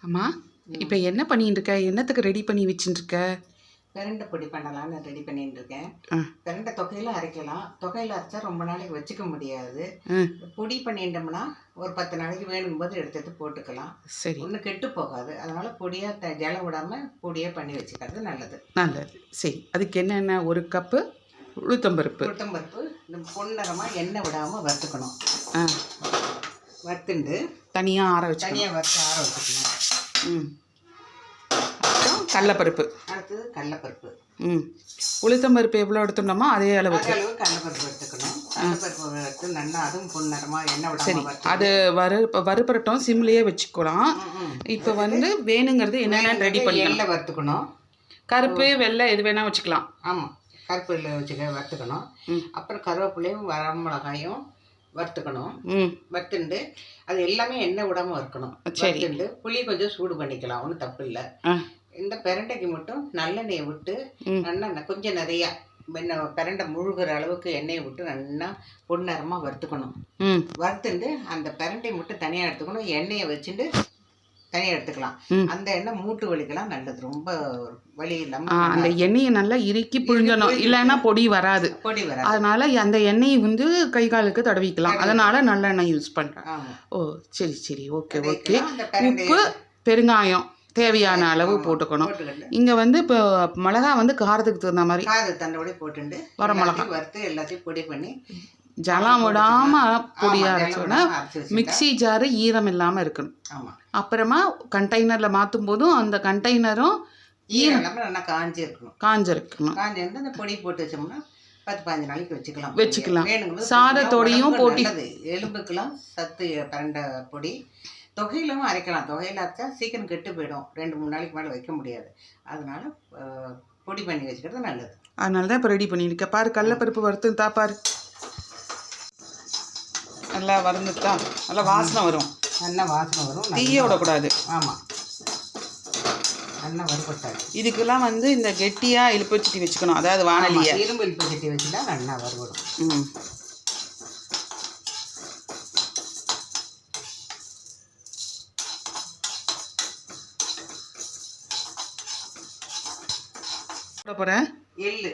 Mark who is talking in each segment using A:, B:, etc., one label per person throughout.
A: அம்மா இப்போ என்ன பண்ணிட்டு இருக்க? என்னத்துக்கு ரெடி பண்ணி வச்சுட்டு இருக்க?
B: பிரண்டை பொடி பண்ணலான்னு ரெடி பண்ணிட்டு இருக்கேன். பிரண்டை தொகையில அரைக்கலாம். தொகையில அரைச்சா ரொம்ப நாளைக்கு வச்சுக்க முடியாது. பொடி பண்ணிட்டோம்னா ஒரு 10 நாளைக்கு வேணும்போது எடுத்து போட்டுக்கலாம்.
A: சரி,
B: ஒன்றும் கெட்டு போகாது. அதனால பொடியா ஜலம் விடாம பொடியா பண்ணி வச்சுக்கிறது நல்லது.
A: நல்லது. சரி, அதுக்கு என்னென்ன? 1 கப்பு உளுத்தம்பருப்பு.
B: உளுத்தம்பருப்பு இந்த பொன்னரமாக எண்ணெய் விடாமல் வறுத்துக்கணும். வறுத்துண்டு
A: தனியாக வறுத்து ஆற வச்சுக்கணும். அப்புறம் கடலப்பருப்பு.
B: அடுத்தது கடலப்பருப்பு.
A: உளுத்தம்பருப்பு எவ்வளோ எடுத்துட்டோமோ அதே அளவுக்கு
B: கடலப்பருப்பு எடுத்துக்கணும். கடலப்பருப்பு எடுத்து நல்லா அதுவும் பொன்னரமாக எண்ணெய்
A: சரி,
B: விடாமல்
A: அது வறுபரட்டும். சிம்லேயே வச்சுக்கலாம். இப்போ வேணுங்கிறது என்னென்ன ரெடி பண்ணி
B: எண்ணெய் வறுத்துக்கணும்.
A: கருப்பு வெள்ளை எது வேணால் வச்சுக்கலாம்.
B: ஆமாம், கருப்பு வெள்ளை வறுத்துக்கணும். அப்புறம் கருவேப்பிலையும் வரமிளகாயும் வறுத்துக்கணும். வறுத்துண்டு அது எல்லாமே எண்ணெய் விடாமல் வறுக்கணும். வறுத்துண்டு புளி கொஞ்சம் சூடு பண்ணிக்கலாம், ஒன்றும் தப்பு இல்லை. இந்த பிரண்டைக்கு மட்டும் நல்லெண்ணெயை விட்டு நல்லா கொஞ்சம் நிறையா பிரண்டை முழுகிற அளவுக்கு எண்ணெயை விட்டு நல்லா பொன்னரமாக வறுத்துக்கணும். வறுத்துண்டு அந்த பிரண்டை மட்டும் தனியாக எடுத்துக்கணும். எண்ணெயை வச்சுட்டு தனியாக எடுத்துக்கலாம். அந்த எண்ணெய் மூட்டு வலிக்கலாம் நல்லது. ரொம்ப வலி இல்லாமல்
A: அந்த எண்ணெயை நல்லா இறுக்கி புழிஞ்சணும், இல்லைன்னா பொடி வராது. அதனால அந்த எண்ணெயை கை காலுக்கு தடவிக்கலாம். அதனால நல்லெண்ணெய் யூஸ் பண்ணுறேன். ஓ சரி சரி, ஓகே ஓகே. உப்பு பெருங்காயம் தேவையான அளவு போட்டுக்கணும். இங்கே இப்போ மிளகா காரத்துக்கு தகுந்த மாதிரி
B: தண்டோட போட்டுண்டு
A: வரமிளகா
B: வறுத்து எல்லாத்தையும் பொடி பண்ணி
A: ஜலம் விடாமல் பொடியாக அரைச்சோன்னா மிக்சி ஜாரு ஈரம் இல்லாமல் இருக்கணும். அப்புறமா கண்டெய்னரில் மாற்றும் போதும் அந்த கண்டெய்னரும்
B: ஈரம் இல்லாமல் நல்லா காஞ்சிருக்கணும்.
A: காஞ்சிருந்து
B: அந்த பொடி போட்டு வச்சோம்னா 10-15 நாளைக்கு
A: வச்சுக்கலாம். சாதத்தோடையும் போட்டி
B: எலும்புக்கெல்லாம் சத்து பிரண்டை பொடி. தொகையிலும் அரைக்கலாம். தொகையில் அரைச்சா சீக்கிரம் கெட்டு போயிடும். 2-3 நாளைக்கு மேலே வைக்க முடியாது. அதனால பொடி பண்ணி வச்சுக்கிறது நல்லது.
A: அதனால தான் இப்போ ரெடி பண்ணியிருக்கேன். பாரு, கடலப்பருப்பு வறுத்து தாப்பாரு. நல்லா வறுந்துட்டா நல்லா வாசனை வரும். தீய விடக்கூடாது.
B: ஆமாம், நல்லா வறுபட்டாது.
A: இதுக்கெல்லாம் இந்த கெட்டியாக இழுப்பு சட்டி வச்சுக்கணும். அதாவது வானலியை
B: இரும்பு இழுப்பு சட்டி வச்சுட்டா நல்லா வறுபடும்.
A: போகிறேன் எள்ளு.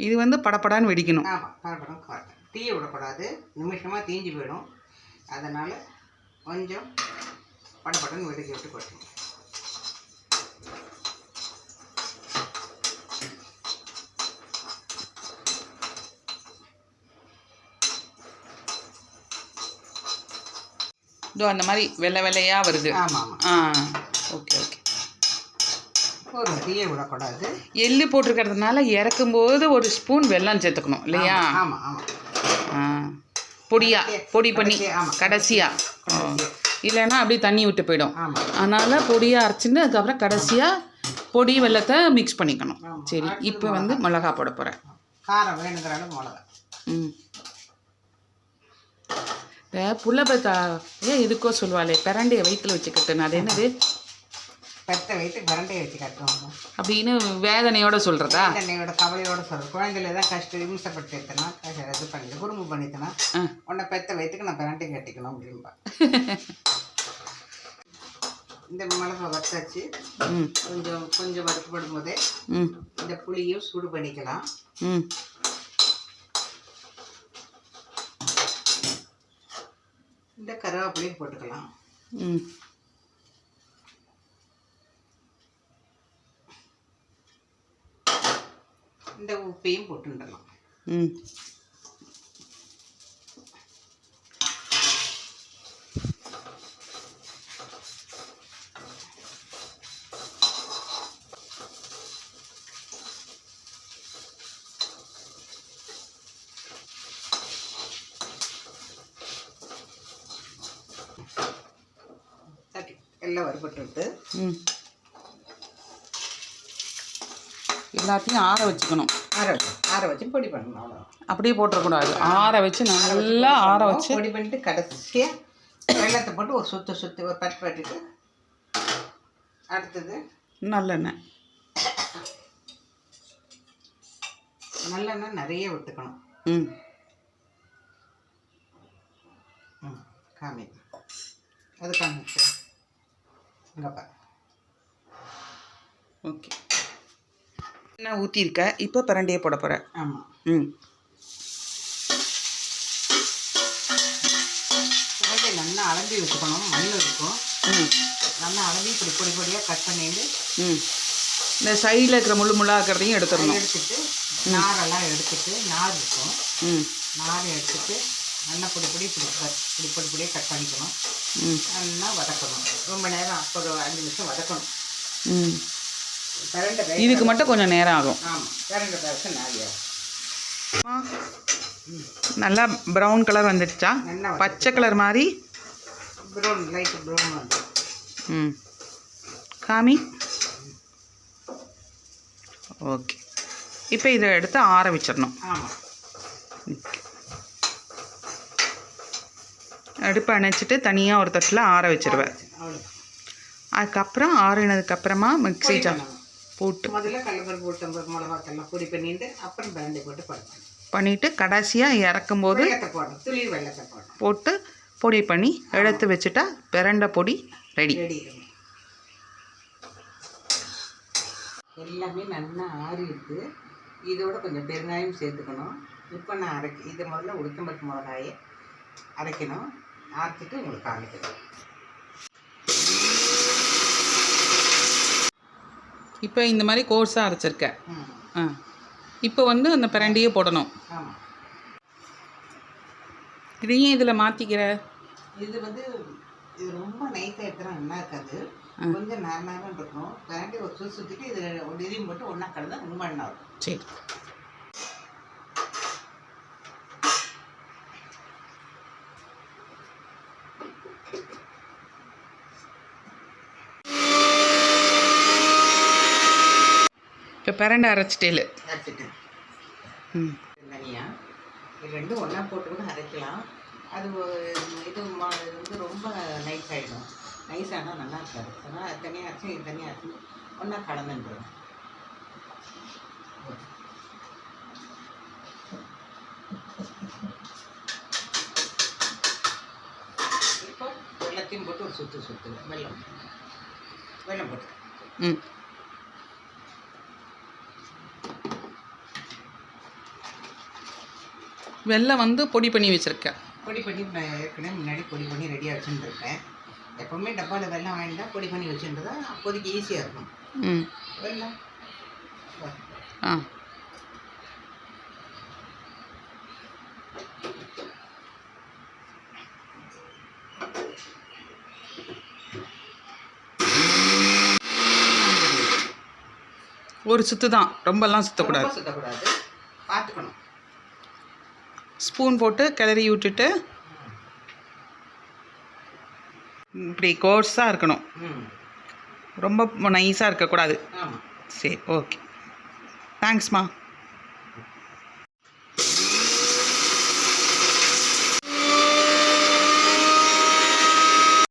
A: இது படப்படான்னு வெடிக்கணும்.
B: ஆமாம், படப்படம் தீய விடக்கூடாது. நிமிஷமாக தீஞ்சு போயிடும். அதனால் கொஞ்சம் படப்படன்னு வெடிக்க விட்டு கொட்டணும்.
A: அந்த மாதிரி வெள்ளை வெள்ளையாக வருது.
B: ஆமாம்.
A: Okay okay.
B: ஒரு தீய விடக்கூடாது.
A: எள்ளு போட்டிருக்கிறதுனால இறக்கும்போது 1 ஸ்பூன் வெல்லம் சேர்த்துக்கணும் இல்லையா?
B: ஆமாம் ஆமாம்.
A: பொடி பண்ணி கடைசியாக, இல்லைன்னா அப்படியே தண்ணி விட்டு போயிடும். அதனால் பொடியாக அரைச்சிட்டு அதுக்கப்புறம் கடைசியாக பொடி வெல்லத்தை மிக்ஸ் பண்ணிக்கணும். சரி, இப்போ மிளகா போட போகிறேன்.
B: காரம் வேணுங்கிற அளவு மிளகா.
A: புள்ளப்பத்தா எதுக்கோ சொல்லுவாளே, பிரண்டையை வயிற்றுல வச்சு கட்டணும். அது என்னது?
B: பெத்த வயிற்று பிரண்டையை வச்சு கட்டணும்
A: அப்படின்னு வேதனையோட சொல்கிறதா?
B: வேதனையோட கவலையோட சொல்கிறேன். குழந்தைல தான் இம்சப்படுத்தினா இது பண்ணிட்டு குறும்பு பண்ணித்தனா உன்னை பெத்த வயிற்றுக்கு நான் பிரண்டையை கட்டிக்கணும் அப்படின்பா. இந்த மிளகா வறுத்தாச்சு. கொஞ்சம் வறுக்கப்படும் போதே இந்த புளியும் சூடு பண்ணிக்கலாம். இந்த கருவேப்பிலையும் போட்டுக்கலாம். இந்த உப்பையும் போட்டுடலாம். எல்லாம் வறுபட்டு
A: எல்லாத்தையும் ஆற வச்சுக்கணும்.
B: ஆற வச்சு பொடி பண்ணணும். அவ்வளோ
A: அப்படியே போட்டுறக்கூடாது. ஆற வச்சு நல்லா ஆற வச்சு
B: பொடி பண்ணிட்டு கடைசியாக வெள்ளத்தை போட்டு ஒரு சுற்றி ஒரு பட்டுட்டு அடுத்தது
A: நல்லெண்ணெய்
B: நல்லெண்ணெய் நிறைய விட்டுக்கணும்.
A: ம்
B: ம் காமி அது காமிச்சு இங்கப்பா.
A: ஓகே, நான் ஊற்றிருக்க. இப்போ பிரண்டையை போட போகிறேன்.
B: ஆமாம்.
A: ம்
B: பிரண்டை நல்லா அலம்பி வச்சுக்கணும். மண் இருக்கும்.
A: ம்
B: நல்லா அலம்பி இப்படி பொடி பொடியாக கட் பண்ணிட்டு
A: இந்த சைடில் இருக்கிற முள்ளாக இருக்கிறதையும் எடுத்துடணும்.
B: எடுத்துட்டு நாரெல்லாம் எடுத்துட்டு நார் இருக்கும். நார் எடுத்துட்டு நல்லா பொடி பொடியாக கட் பண்ணிக்கணும். நல்லா வதக்கணும். ரொம்ப நேரம் ஒரு 5 நிமிஷம் வதக்கணும்.
A: இதுக்கு மட்டும் கொஞ்சம் நேரம் ஆகும்.
B: ஆமாம், பிரண்டை பேச நாரியாகும்.
A: நல்லா ப்ரௌன் கலர் வந்துடுச்சா? பச்சை கலர் மாதிரி
B: ப்ரௌன், லைட் ப்ரௌன் வந்து.
A: காமி. ஓகே, இப்போ இதை எடுத்து ஆற வச்சிடணும்.
B: ஆமாம்.
A: அடுப்பை அணைச்சிட்டு தனியாக ஒரு தட்டில் ஆற வச்சிருவேன். அதுக்கப்புறம் ஆறினதுக்கப்புறமா மிக்ஸி ஜார் போட்டு
B: முதல்ல கடலைப்பருப்பு போட்டு மிளகாத்தெல்லாம் பொடி பண்ணிட்டு அப்புறம் பிரண்டை போட்டு
A: பண்ணிவிட்டு கடைசியாக இறக்கும்போது
B: துளி வெள்ளத்தை
A: போட்டு பொடி பண்ணி எடுத்து வச்சுட்டா பிரண்டை பொடி ரெடி.
B: எல்லாமே நல்லா ஆறி இருக்குது. இதோட கொஞ்சம் பெருங்காயம் சேர்த்துக்கணும். இப்போ நான் இதை முதல்ல உளுத்தம்பருப்பு மிளகாயை அரைக்கணும். அரைச்சிட்டு உங்களுக்கு காமிக்கணும்.
A: இப்போ இந்த மாதிரி கோர்ஸாக அரைச்சிருக்கேன். இப்போ வந்து அந்த பிரண்டையே போடணும்.
B: ஆமாம்.
A: இதையும் இதில் மாற்றிக்கிற
B: இது வந்து இது ரொம்ப நைட்டாக எடுத்துனா நல்லா இருக்காது. கொஞ்சம் நேரம் இருக்கும். பிரண்டை ஒரு சுற்றிட்டு இதில் ஒரு இதையும் போட்டு ஒன்றா கலந்தா ரொம்ப நல்லா இருக்கும்.
A: சரி. இப்போ பிரண்டை அரைச்சிட்டேலு
B: அரைச்சிட்டேன். தனியாக இது ரெண்டும் ஒன்றா போட்டு கூட அரைக்கலாம். அது இது வந்து ரொம்ப நைஸ் ஆகிடும். நைஸ் ஆனால் நல்லா இருக்காது. அதனால் அது தனியாக அரைச்சி இது தனியாக அரைச்சி ஒன்றா கலந்துன்றோம். இப்போ வெள்ளத்தையும் போட்டு ஒரு சுற்றுவேன். வெல்லம் போட்டு
A: வெல்லம் வந்து பொடி பண்ணி வச்சுருக்கேன்.
B: பொடி பண்ணி ஏற்கனவே முன்னாடி பொடி பண்ணி ரெடியாக வச்சுட்டுருக்கேன். எப்போவுமே டப்பாவில் வெல்லம் வாங்கிட்டா பொடி பண்ணி வச்சுருந்தா அப்போதைக்கு ஈஸியாக இருக்கும். வெல்லம்
A: ஒரு சுத்து தான், ரொம்பலாம் சுற்றக்கூடாது.
B: பார்த்துக்கணும்.
A: ஸ்பூன் போட்டு கிளறி விட்டுட்டு இப்படி கோர்ஸாக இருக்கணும். ரொம்ப நைஸாக இருக்கக்கூடாது.
B: ஆமாம்.
A: சரி, ஓகே. தேங்க்ஸ்மா.